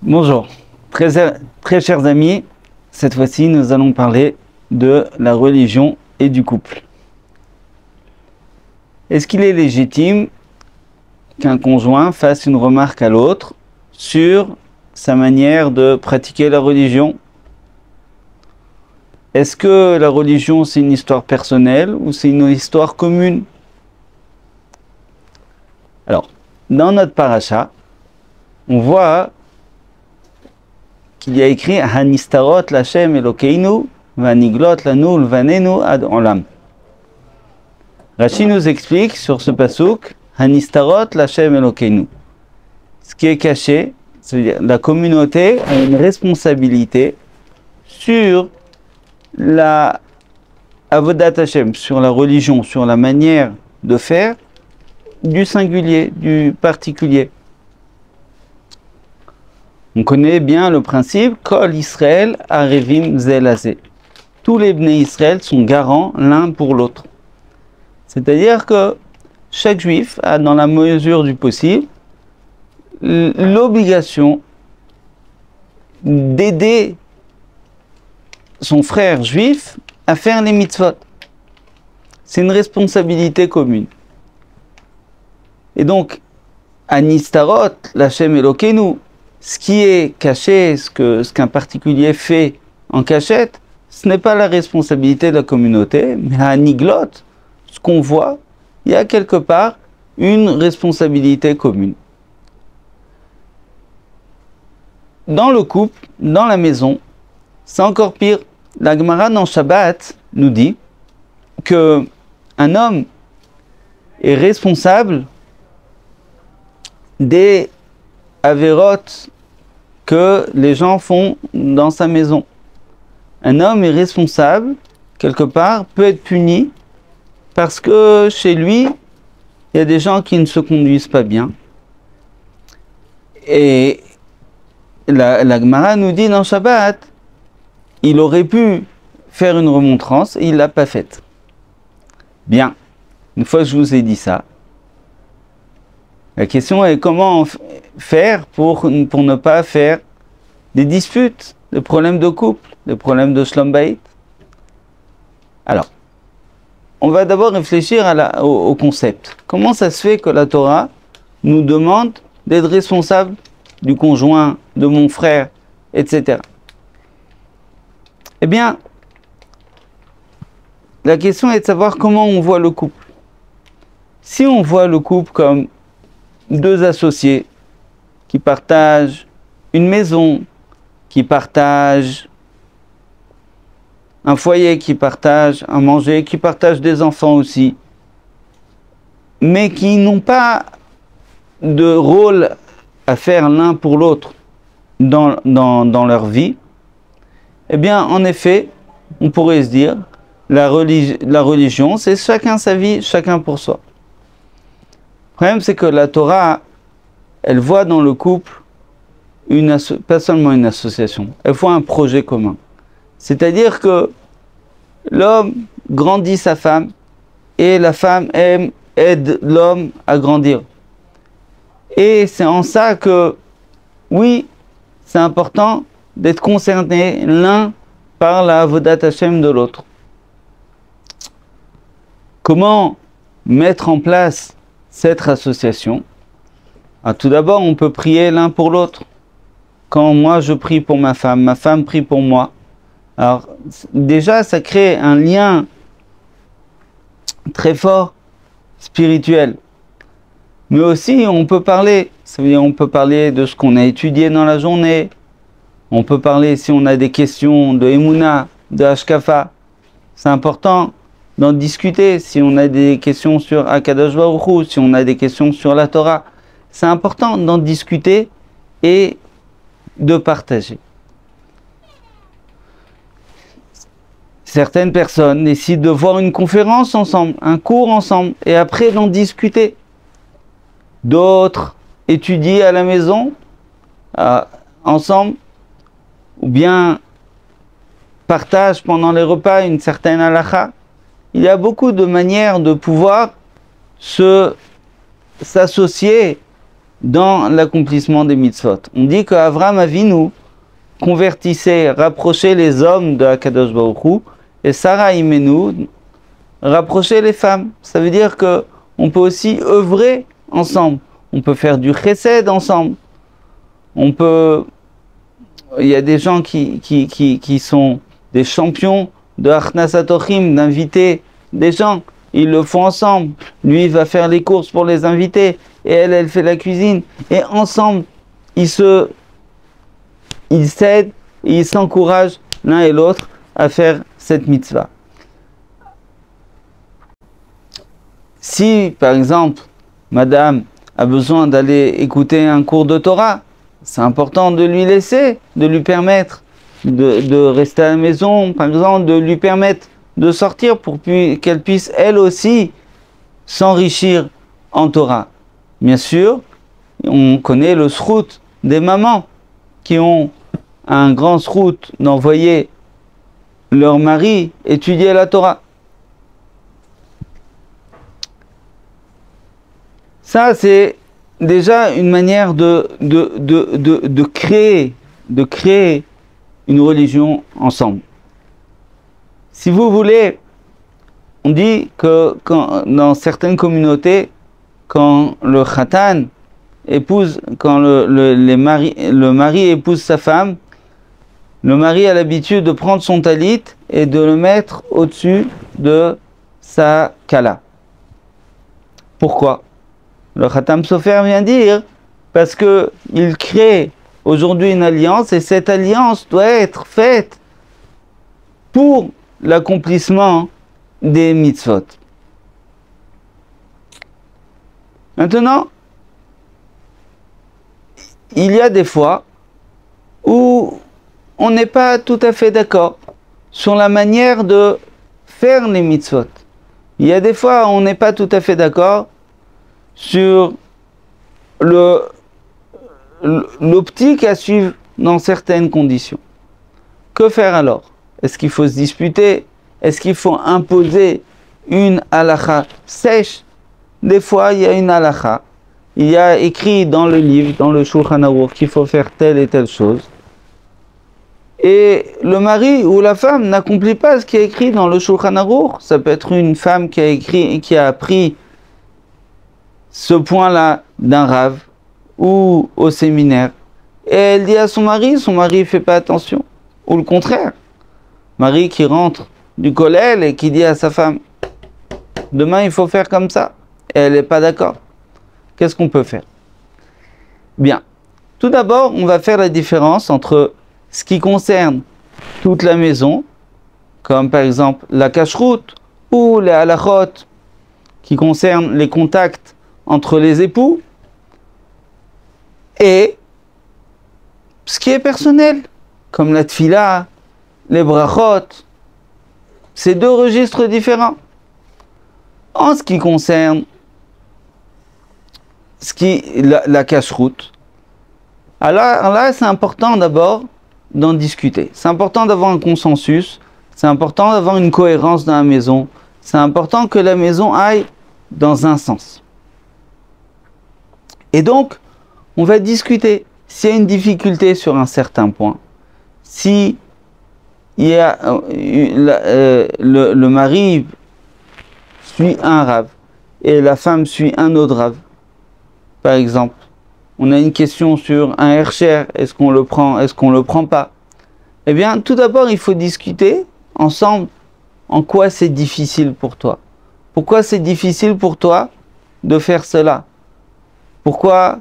Bonjour, très chers amis, cette fois-ci nous allons parler de la religion et du couple. Est-ce qu'il est légitime qu'un conjoint fasse une remarque à l'autre sur sa manière de pratiquer la religion? Est-ce que la religion c'est une histoire personnelle ou c'est une histoire commune? Alors, dans notre paracha, on voit qu'il y a écrit Hanistarot Lashem Elokeinu Vaniglot Lanu Lvanenu Ad Olam. Rashi nous explique sur ce pasuk Hanistarot Lashem Elokeinu. Ce qui est caché, c'est-à-dire la communauté a une responsabilité sur la Avodat Hashem, sur la religion, sur la manière de faire du singulier, du particulier. On connaît bien le principe Kol Israël Arevim Zelazé. Tous les Bnei Israël sont garants l'un pour l'autre. C'est-à-dire que chaque juif a, dans la mesure du possible, l'obligation d'aider son frère juif à faire les mitzvot. C'est une responsabilité commune. Et donc, Anistarot, l'Hachem Elokeinu, ce qui est caché, ce qu'un particulier fait en cachette, ce n'est pas la responsabilité de la communauté, mais à Niglot, ce qu'on voit, il y a quelque part une responsabilité commune. Dans le couple, dans la maison, c'est encore pire. La Gemara dans Shabbat nous dit que un homme est responsable des avérotes que les gens font dans sa maison. Un homme est responsable, quelque part, peut être puni parce que chez lui, il y a des gens qui ne se conduisent pas bien. Et la Gemara nous dit dans Shabbat, il aurait pu faire une remontrance et il ne l'a pas faite. Bien, une fois que je vous ai dit ça, la question est comment faire pour ne pas faire des disputes, des problèmes de couple, des problèmes de shlom bayit. Alors, on va d'abord réfléchir au concept. Comment ça se fait que la Torah nous demande d'être responsable du conjoint, de mon frère, etc. Eh bien, la question est de savoir comment on voit le couple. Si on voit le couple comme deux associés qui partagent une maison, qui partagent un foyer, qui partagent un manger, qui partagent des enfants aussi, mais qui n'ont pas de rôle à faire l'un pour l'autre dans leur vie, eh bien, en effet, on pourrait se dire, la religion, c'est chacun sa vie, chacun pour soi. Le problème, c'est que la Torah, elle voit dans le couple pas seulement une association, elle voit un projet commun. C'est-à-dire que l'homme grandit sa femme et la femme aide l'homme à grandir. Et c'est en ça que, oui, c'est important d'être concerné l'un par la Avodat Hashem de l'autre. Comment mettre en place cette association? Tout d'abord, on peut prier l'un pour l'autre. Quand moi je prie pour ma femme prie pour moi. Alors déjà, ça crée un lien très fort spirituel. Mais aussi, on peut parler. Ça veut dire, on peut parler de ce qu'on a étudié dans la journée. On peut parler si on a des questions de Emouna, de Hashkafa. C'est important d'en discuter. Si on a des questions sur Akadosh Baruch Hu, si on a des questions sur la Torah, c'est important d'en discuter et de partager. Certaines personnes décident de voir une conférence ensemble, un cours ensemble, et après d'en discuter. D'autres étudient à la maison, ensemble, ou bien partagent pendant les repas une certaine halakha. Il y a beaucoup de manières de pouvoir s'associer dans l'accomplissement des mitzvot. On dit qu'Avraham Avinu convertissait, rapprochait les hommes de Akadosh Baruch Hu, et Sarah Imenu rapprochait les femmes. Ça veut dire que on peut aussi œuvrer ensemble. On peut faire du chesed ensemble. Il y a des gens qui sont des champions de Achnasatochim, d'inviter des gens. Ils le font ensemble. Lui, il va faire les courses pour les inviter. Et elle fait la cuisine. Et ensemble, ils s'aident et ils s'encouragent l'un et l'autre à faire cette mitzvah. Si, par exemple, madame a besoin d'aller écouter un cours de Torah, c'est important de lui laisser, de lui permettre de rester à la maison, par exemple, de lui permettre de sortir pour qu'elle puisse, elle aussi, s'enrichir en Torah. Bien sûr, on connaît le srout des mamans qui ont un grand srout d'envoyer leur mari étudier la Torah. Ça, c'est déjà une manière de créer une religion ensemble. Si vous voulez, on dit que dans certaines communautés, quand le khatan épouse, quand le mari épouse sa femme, le mari a l'habitude de prendre son talit et de le mettre au-dessus de sa kala. Pourquoi? Le Khatam Sofer vient dire parce qu'il crée aujourd'hui une alliance et cette alliance doit être faite pour l'accomplissement des mitzvot. Maintenant, il y a des fois où on n'est pas tout à fait d'accord sur la manière de faire les mitzvot. Il y a des fois où on n'est pas tout à fait d'accord sur l'optique à suivre dans certaines conditions. Que faire alors? Est-ce qu'il faut se disputer? Est-ce qu'il faut imposer une halakha sèche? Des fois, il y a une halakha. Il y a écrit dans le livre, dans le Shulchan Aruch, qu'il faut faire telle et telle chose. Et le mari ou la femme n'accomplit pas ce qui est écrit dans le Shulchan Aruch. Ça peut être une femme qui a appris ce point-là d'un rave ou au séminaire. Et elle dit à son mari ne fait pas attention. Ou le contraire. Mari qui rentre du kollel et qui dit à sa femme, demain il faut faire comme ça. Et elle n'est pas d'accord. Qu'est-ce qu'on peut faire? Bien. Tout d'abord, on va faire la différence entre ce qui concerne toute la maison, comme par exemple la cacheroute ou les halachot, qui concernent les contacts entre les époux, et ce qui est personnel, comme la tfila, les brachot. C'est deux registres différents. En ce qui concerne la cacheroute, alors là, c'est important d'abord d'en discuter. C'est important d'avoir un consensus, c'est important d'avoir une cohérence dans la maison, c'est important que la maison aille dans un sens. Et donc, on va discuter. S'il y a une difficulté sur un certain point, si il y a, le mari suit un rave et la femme suit un autre rave, par exemple, on a une question sur un hercher, est-ce qu'on le prend, est-ce qu'on le prend pas? Eh bien, tout d'abord, il faut discuter ensemble en quoi c'est difficile pour toi. Pourquoi c'est difficile pour toi de faire cela? Pourquoi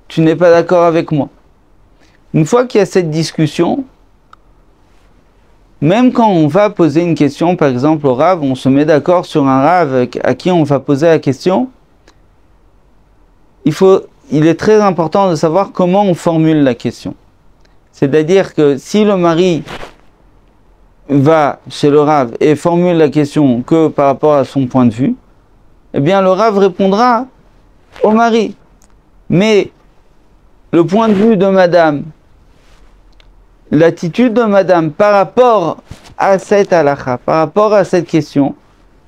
tu n'es pas d'accord avec moi? Une fois qu'il y a cette discussion, même quand on va poser une question, par exemple au Rav, on se met d'accord sur un Rav à qui on va poser la question, il est très important de savoir comment on formule la question. C'est-à-dire que si le mari va chez le Rav et formule la question que par rapport à son point de vue, eh bien le Rav répondra au mari. Mais le point de vue de madame, l'attitude de madame par rapport à cette halakha, par rapport à cette question,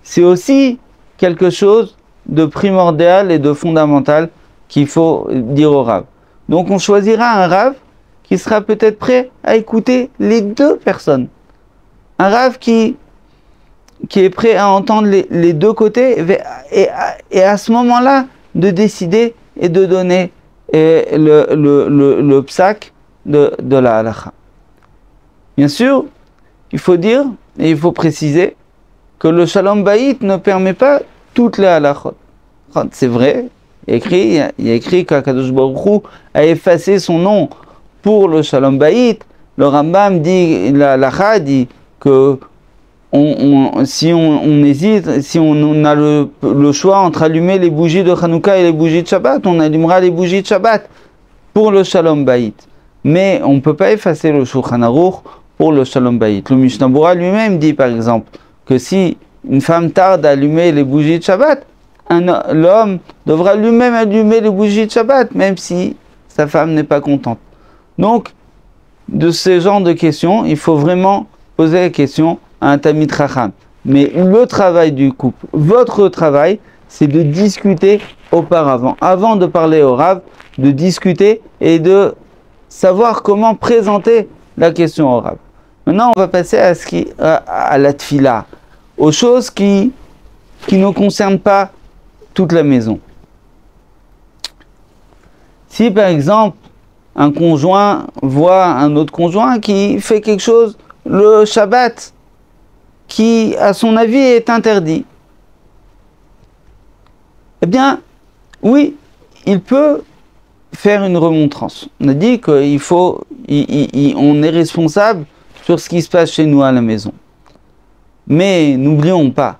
c'est aussi quelque chose de primordial et de fondamental qu'il faut dire au Rav. Donc on choisira un Rav qui sera peut-être prêt à écouter les deux personnes. Un Rav qui est prêt à entendre les deux côtés et à ce moment-là de décider et de donner le psak de la halakha. Bien sûr, il faut dire et il faut préciser que le Shalom Bayit ne permet pas toutes les halakhot. C'est vrai, il y a écrit qu'Akadosh Baruch Hu a effacé son nom pour le Shalom Bayit. Le Rambam dit, la halakha dit que si on hésite, si on a le choix entre allumer les bougies de Hanouka et les bougies de Shabbat, on allumera les bougies de Shabbat pour le Shalom Bayit. Mais on ne peut pas effacer le Shulchan Aruch pour le Shalom Bayit. Le Mishnah Berurah lui-même dit par exemple que si une femme tarde à allumer les bougies de Shabbat, l'homme devra lui-même allumer les bougies de Shabbat, même si sa femme n'est pas contente. Donc, de ce genre de questions, il faut vraiment poser la question à un Talmid Chacham. Mais le travail du couple, votre travail, c'est de discuter auparavant. Avant de parler au Rav, de discuter et de savoir comment présenter la question au Rav. Maintenant, on va passer à la tfila, aux choses qui ne concernent pas toute la maison. Si par exemple, un conjoint voit un autre conjoint qui fait quelque chose le Shabbat, qui à son avis est interdit, eh bien, oui, il peut faire une remontrance. On a dit qu'on est responsable sur ce qui se passe chez nous à la maison. Mais n'oublions pas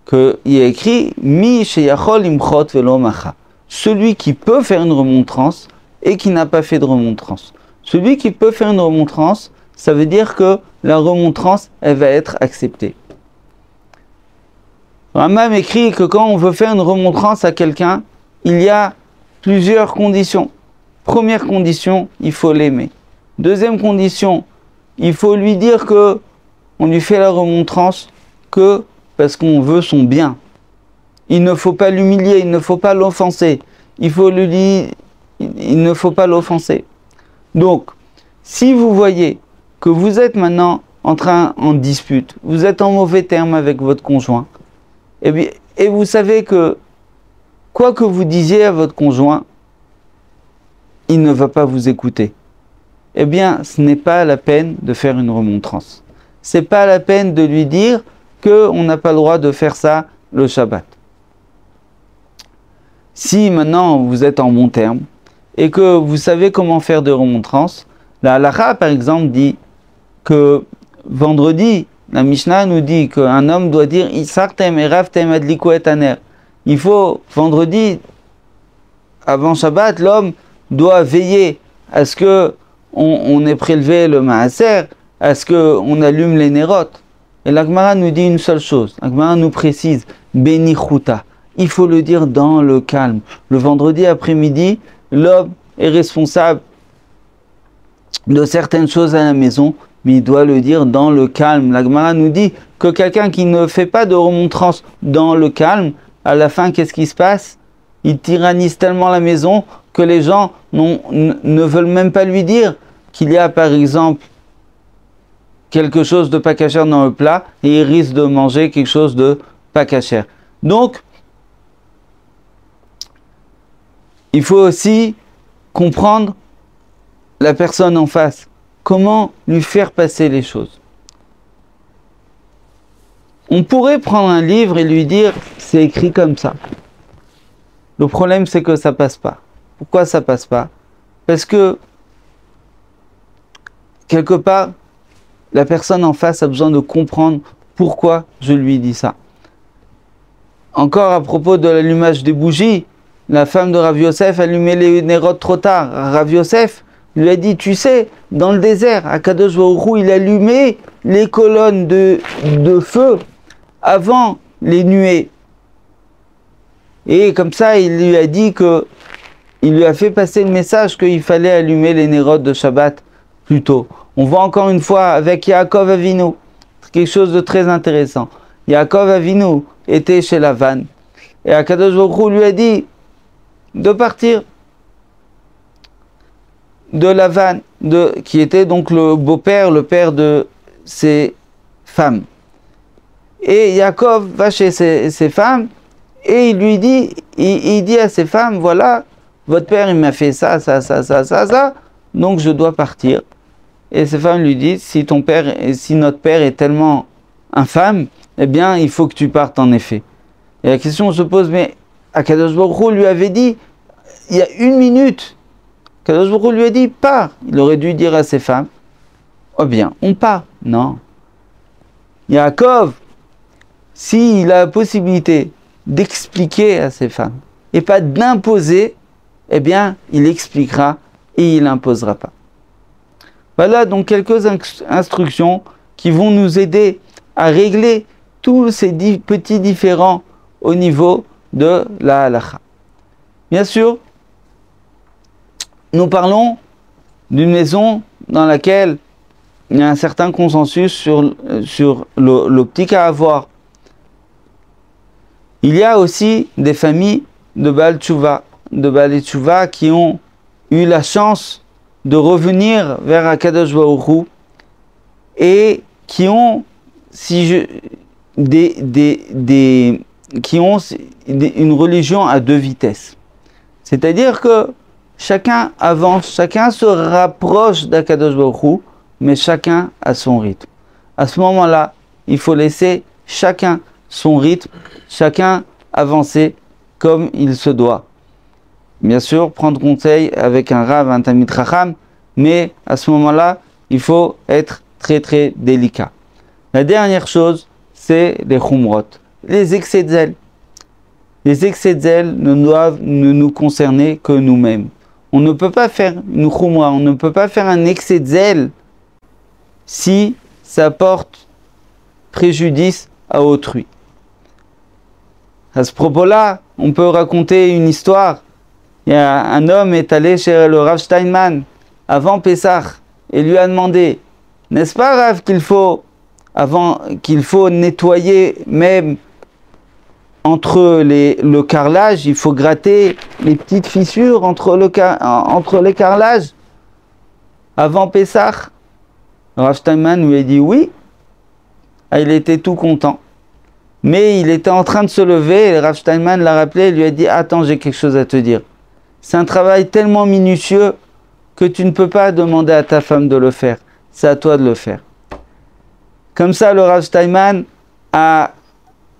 qu'il y a écrit Mi sheyachol imchot velo macha. Celui qui peut faire une remontrance et qui n'a pas fait de remontrance. Celui qui peut faire une remontrance, ça veut dire que la remontrance, elle va être acceptée. Rambam écrit que quand on veut faire une remontrance à quelqu'un, il y a plusieurs conditions. Première condition, il faut l'aimer. Deuxième condition, il faut lui dire que on lui fait la remontrance que parce qu'on veut son bien. Il ne faut pas l'humilier, il ne faut pas l'offenser. Il ne faut pas l'offenser. Donc, si vous voyez que vous êtes maintenant en dispute, vous êtes en mauvais terme avec votre conjoint, et vous savez que quoi que vous disiez à votre conjoint, il ne va pas vous écouter. Eh bien, ce n'est pas la peine de faire une remontrance. Ce n'est pas la peine de lui dire qu'on n'a pas le droit de faire ça le Shabbat. Si maintenant vous êtes en bon terme et que vous savez comment faire des remontrances, la halakha par exemple dit que vendredi, la Mishnah nous dit qu'un homme doit dire Isartem eravtem adliku et aner. Il faut vendredi, avant Shabbat, l'homme doit veiller à ce que on ait prélevé le maaser, à ce qu'on allume les nérotes. Et la Gemara nous dit une seule chose. La Gemara nous précise Benichuta. Il faut le dire dans le calme. Le vendredi après-midi, l'homme est responsable de certaines choses à la maison, mais il doit le dire dans le calme. La Gemara nous dit que quelqu'un qui ne fait pas de remontrance dans le calme, à la fin, qu'est-ce qui se passe? Il tyrannise tellement la maison que les gens ne veulent même pas lui dire qu'il y a par exemple quelque chose de pas cachère dans le plat et il risque de manger quelque chose de pas cachère. Donc, il faut aussi comprendre la personne en face. Comment lui faire passer les choses. On pourrait prendre un livre et lui dire c'est écrit comme ça. Le problème c'est que ça passe pas. Pourquoi ça passe pas? Parce que quelque part la personne en face a besoin de comprendre pourquoi je lui dis ça. Encore à propos de l'allumage des bougies, la femme de Rav Yosef allumait les nérotes trop tard. Rav Yosef lui a dit, tu sais, dans le désert, Akadosh Baruch Hu, il allumait les colonnes de feu avant les nuées. Et comme ça, il lui a dit il lui a fait passer le message qu'il fallait allumer les nérotes de Shabbat plus tôt. On voit encore une fois avec Yaakov Avinu, quelque chose de très intéressant. Yaakov Avinu était chez Lavan. Et Akadosh Baruch Hu lui a dit, de partir de Lavan, qui était donc le beau-père, le père de ses femmes. Et Yaakov va chez ses femmes et il lui dit, il dit à ses femmes, voilà, votre père il m'a fait ça, donc je dois partir. Et ses femmes lui disent, si notre père est tellement infâme, eh bien il faut que tu partes en effet. Et la question se pose, mais Akadosh Baruch Hu lui avait dit, il y a 1 minute, Akadosh Baruch Hu lui a dit, pars. Il aurait dû dire à ses femmes, oh bien, on part. Non. Yaakov, s'il a la possibilité d'expliquer à ses femmes, et pas d'imposer, eh bien, il expliquera et il n'imposera pas. Voilà donc quelques instructions qui vont nous aider à régler tous ces petits différends au niveau de la halakha. Bien sûr, nous parlons d'une maison dans laquelle il y a un certain consensus sur l'optique à avoir. Il y a aussi des familles de Baal Tshuva, qui ont eu la chance de revenir vers Akadosh Baruch Hu et qui ont, une religion à 2 vitesses. C'est-à-dire que chacun avance, chacun se rapproche d'Akadosh Baruch Hu, mais chacun a son rythme. À ce moment-là, il faut laisser chacun son rythme, chacun avancer comme il se doit. Bien sûr, prendre conseil avec un Rav, un Talmid Chacham, mais à ce moment-là, il faut être très très délicat. La dernière chose, c'est les chumrot, les excès de zèle. Les excès de zèle ne doivent ne nous concerner que nous-mêmes. On ne peut pas faire une chumra, on ne peut pas faire un excès de zèle si ça porte préjudice à autrui. À ce propos-là, on peut raconter une histoire. Il y a un homme est allé chez le Rav Steinman avant Pessah et lui a demandé, n'est-ce pas Rav qu'il faut nettoyer même entre le carrelage, il faut gratter les petites fissures entre les carrelages avant Pessah. Rav Steinman lui a dit oui. Il était tout content. Mais il était en train de se lever et Rav Steinman l'a rappelé et lui a dit attends, j'ai quelque chose à te dire. C'est un travail tellement minutieux que tu ne peux pas demander à ta femme de le faire. C'est à toi de le faire. Comme ça, le Rav Steinman a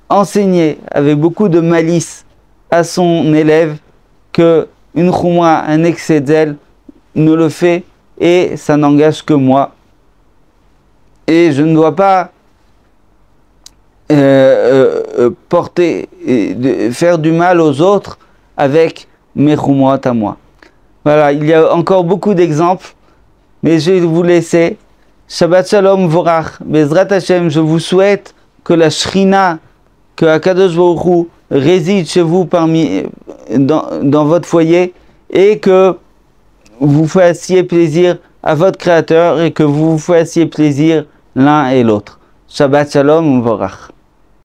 enseigné avec beaucoup de malice à son élève que une chumra, un excès de zèle, ne le fait et ça n'engage que moi. Et je ne dois pas faire du mal aux autres avec mes chumrot à moi. Voilà, il y a encore beaucoup d'exemples, mais je vais vous laisser. Shabbat Shalom Vorach, Bezrat Hashem, je vous souhaite que la Shrina, que Akadosh Baruch Hu réside chez vous dans votre foyer et que vous fassiez plaisir à votre Créateur et que vous fassiez plaisir l'un et l'autre. Shabbat Shalom Vorach.